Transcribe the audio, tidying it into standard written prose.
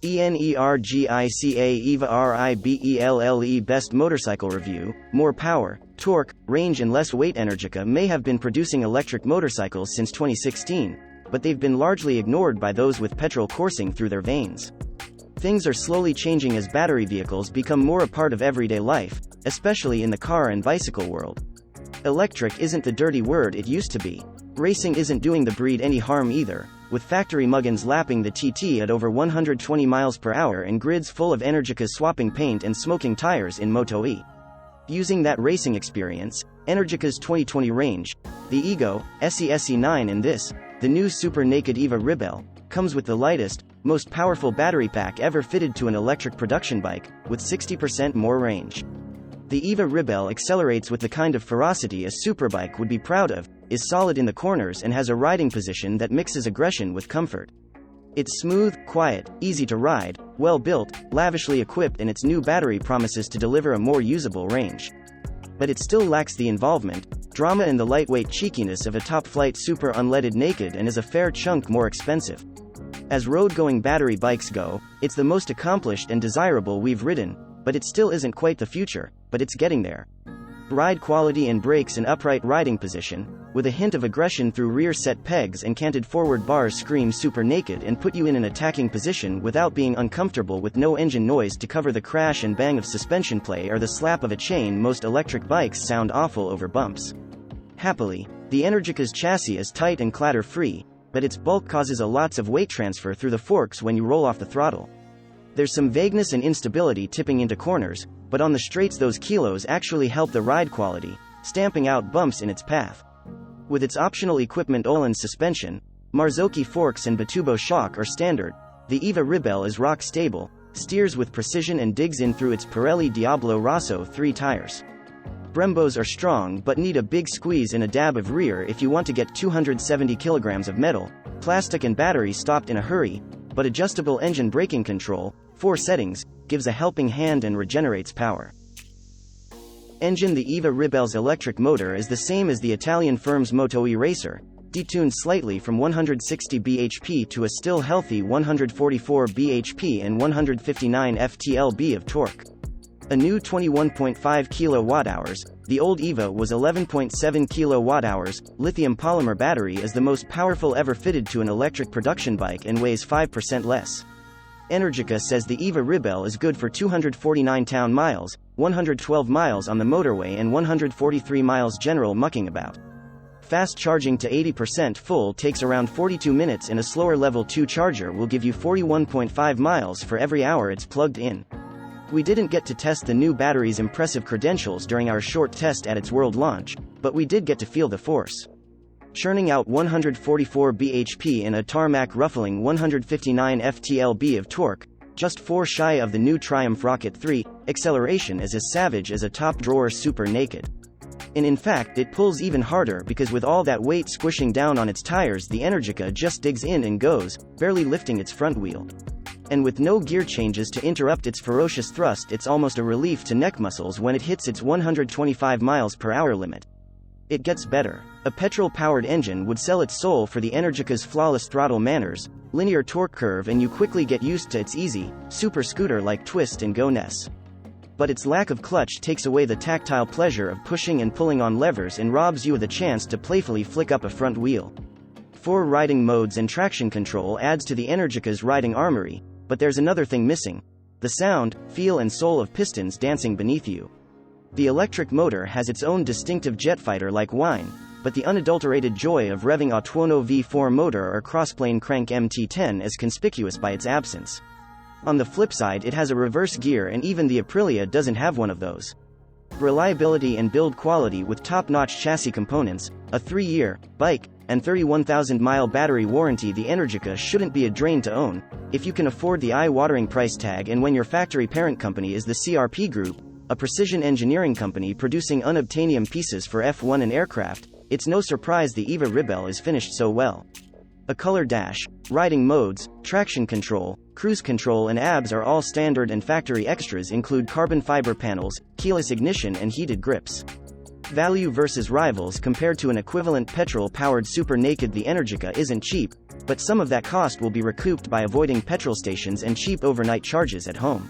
ENERGICA EVA RIBELLE Best Motorcycle Review. More power, torque, range and less weight. ENERGICA may have been producing electric motorcycles since 2016, but they've been largely ignored by those with petrol coursing through their veins. Things are slowly changing as battery vehicles become more a part of everyday life, especially in the car and bicycle world. Electric isn't the dirty word it used to be. Racing isn't doing the breed any harm either, with factory muggins lapping the TT at over 120 miles per hour and grids full of ENERGICAs swapping paint and smoking tires in Moto E. Using that racing experience, ENERGICA's 2020 range, the Ego, SE9 and the new super naked EVA RIBELLE, comes with the lightest, most powerful battery pack ever fitted to an electric production bike, with 60% more range. The EVA RIBELLE accelerates with the kind of ferocity a superbike would be proud of, is solid in the corners and has a riding position that mixes aggression with comfort. It's smooth, quiet, easy to ride, well-built, lavishly equipped, and its new battery promises to deliver a more usable range. But it still lacks the involvement, drama and the lightweight cheekiness of a top-flight super unleaded naked, and is a fair chunk more expensive. As road-going battery bikes go, it's the most accomplished and desirable we've ridden, but it still isn't quite the future, but it's getting there. Ride quality and brakes and upright riding position, with a hint of aggression through rear set pegs and canted forward bars, scream super naked and put you in an attacking position without being uncomfortable, with no engine noise to cover the crash and bang of suspension play or the slap of a chain. Most electric bikes sound awful over bumps. Happily, the ENERGICA's chassis is tight and clatter-free, but its bulk causes a lots of weight transfer through the forks when you roll off the throttle. There's some vagueness and instability tipping into corners, but on the straights those kilos actually help the ride quality, stamping out bumps in its path. With its optional equipment Öhlins suspension, Marzocchi forks and Bitubo shock are standard, the EVA RIBELLE is rock stable, steers with precision and digs in through its Pirelli Diablo Rosso 3 tires. Brembos are strong but need a big squeeze and a dab of rear if you want to get 270 kilograms of metal, plastic and battery stopped in a hurry, but adjustable engine braking control, 4 settings, gives a helping hand and regenerates power. Engine: the EVA RIBELLE's electric motor is the same as the Italian firm's Moto E Racer, detuned slightly from 160 bhp to a still healthy 144 bhp and 159 ft-lb of torque. A new 21.5 kWh, the old EVA was 11.7 kWh, lithium polymer battery is the most powerful ever fitted to an electric production bike and weighs 5% less. ENERGICA says the EVA RIBELLE is good for 249 town miles, 112 miles on the motorway and 143 miles general mucking about. Fast charging to 80% full takes around 42 minutes, and a slower level 2 charger will give you 41.5 miles for every hour it's plugged in. We didn't get to test the new battery's impressive credentials during our short test at its world launch, but we did get to feel the force. Churning out 144 bhp and a tarmac-ruffling 159 ft-lb of torque, just 4 shy of the new Triumph Rocket 3, acceleration is as savage as a top-drawer super naked. And in fact it pulls even harder because with all that weight squishing down on its tires, the ENERGICA just digs in and goes, barely lifting its front wheel. And with no gear changes to interrupt its ferocious thrust, it's almost a relief to neck muscles when it hits its 125 miles per hour limit. It gets better. A petrol-powered engine would sell its soul for the ENERGICA's flawless throttle manners, linear torque curve, and you quickly get used to its easy, super scooter-like twist and go-ness. But its lack of clutch takes away the tactile pleasure of pushing and pulling on levers and robs you of the chance to playfully flick up a front wheel. 4 riding modes and traction control adds to the ENERGICA's riding armory, but there's another thing missing: the sound, feel and soul of pistons dancing beneath you. The electric motor has its own distinctive jet fighter-like whine, but the unadulterated joy of revving a Tuono V4 motor or crossplane crank MT10 is conspicuous by its absence. On the flip side, it has a reverse gear, and even the Aprilia doesn't have one of those. Reliability and build quality with top-notch chassis components, a 3-year bike, and 31,000-mile battery warranty, the ENERGICA shouldn't be a drain to own, if you can afford the eye-watering price tag and when your factory parent company is the CRP Group, a precision engineering company producing unobtainium pieces for F1 and aircraft. It's no surprise the EVA RIBELLE is finished so well. A color dash, riding modes, traction control, cruise control and ABS are all standard, and factory extras include carbon fiber panels, keyless ignition and heated grips. Value versus rivals. Compared to an equivalent petrol-powered super naked, the ENERGICA isn't cheap, but some of that cost will be recouped by avoiding petrol stations and cheap overnight charges at home.